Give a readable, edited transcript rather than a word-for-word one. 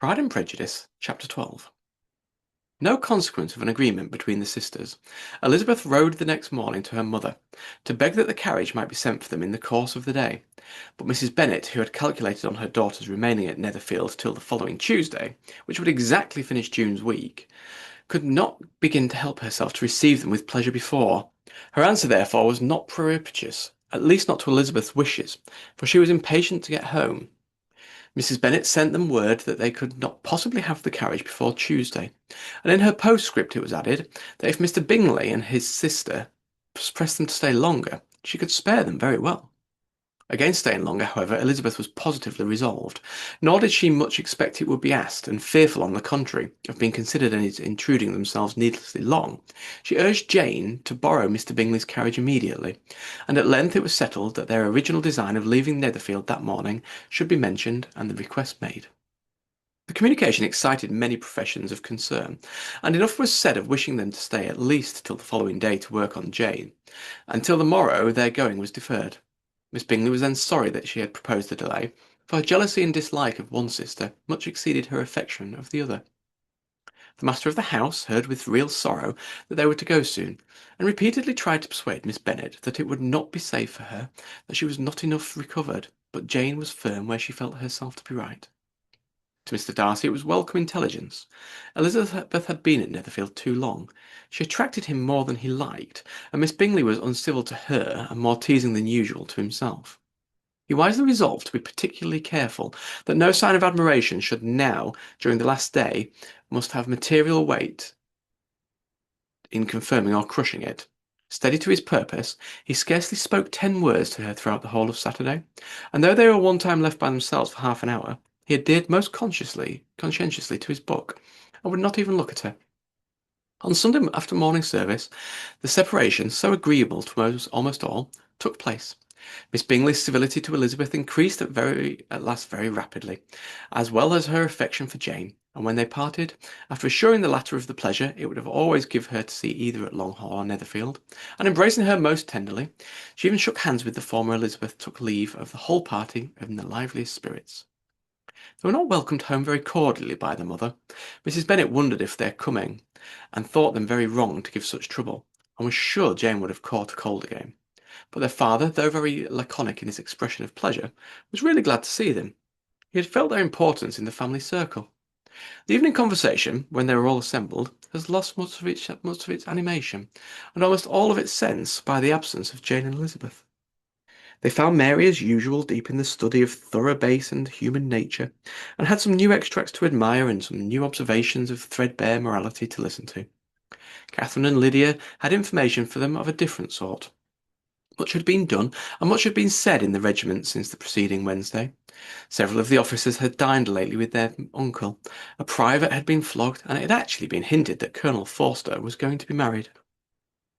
Pride and Prejudice, Chapter 12. No consequence of an agreement between the sisters, Elizabeth rode the next morning to her mother, to beg that the carriage might be sent for them in the course of the day. But Mrs. Bennet, who had calculated on her daughters remaining at Netherfield till the following Tuesday, which would exactly finish June's week, could not begin to help herself to receive them with pleasure before. Her answer, therefore, was not propitious, at least not to Elizabeth's wishes, for she was impatient to get home. Mrs. Bennet sent them word that they could not possibly have the carriage before Tuesday, and in her postscript it was added that if Mr. Bingley and his sister pressed them to stay longer, she could spare them very well. Against staying longer, however, Elizabeth was positively resolved, nor did she much expect it would be asked, and fearful, on the contrary, of being considered as intruding themselves needlessly long, she urged Jane to borrow Mr. Bingley's carriage immediately, and at length it was settled that their original design of leaving Netherfield that morning should be mentioned and the request made. The communication excited many professions of concern, and enough was said of wishing them to stay at least till the following day to work on Jane. Until the morrow their going was deferred. Miss Bingley was then sorry that she had proposed the delay, for her jealousy and dislike of one sister much exceeded her affection of the other. The master of the house heard with real sorrow that they were to go soon, and repeatedly tried to persuade Miss Bennet that it would not be safe for her, that she was not enough recovered, but Jane was firm where she felt herself to be right. To Mr. Darcy it was welcome intelligence. Elizabeth had been at Netherfield too long. She attracted him more than he liked, and Miss Bingley was uncivil to her and more teasing than usual to himself. He wisely resolved to be particularly careful that no sign of admiration should now, during the last day, must have material weight in confirming or crushing it. Steady to his purpose, he scarcely spoke 10 words to her throughout the whole of Saturday, and though they were one time left by themselves for half an hour, he adhered most conscientiously to his book, and would not even look at her. On Sunday after morning service, the separation, so agreeable to almost all, took place. Miss Bingley's civility to Elizabeth increased at last very rapidly, as well as her affection for Jane, and when they parted, after assuring the latter of the pleasure it would have always give her to see either at Longhall or Netherfield, and embracing her most tenderly, she even shook hands with the former. Elizabeth took leave of the whole party in the liveliest spirits. They were not welcomed home very cordially by the mother. Mrs. Bennet wondered if their coming, and thought them very wrong to give such trouble, and was sure Jane would have caught a cold again. But their father, though very laconic in his expression of pleasure, was really glad to see them. He had felt their importance in the family circle. The evening conversation, when they were all assembled, has lost much of its animation, and almost all of its sense, by the absence of Jane and Elizabeth. They found Mary, as usual, deep in the study of thorough base and human nature, and had some new extracts to admire and some new observations of threadbare morality to listen to. Catherine and Lydia had information for them of a different sort. Much had been done, and much had been said in the regiment since the preceding Wednesday. Several of the officers had dined lately with their uncle. A private had been flogged, and it had actually been hinted that Colonel Forster was going to be married.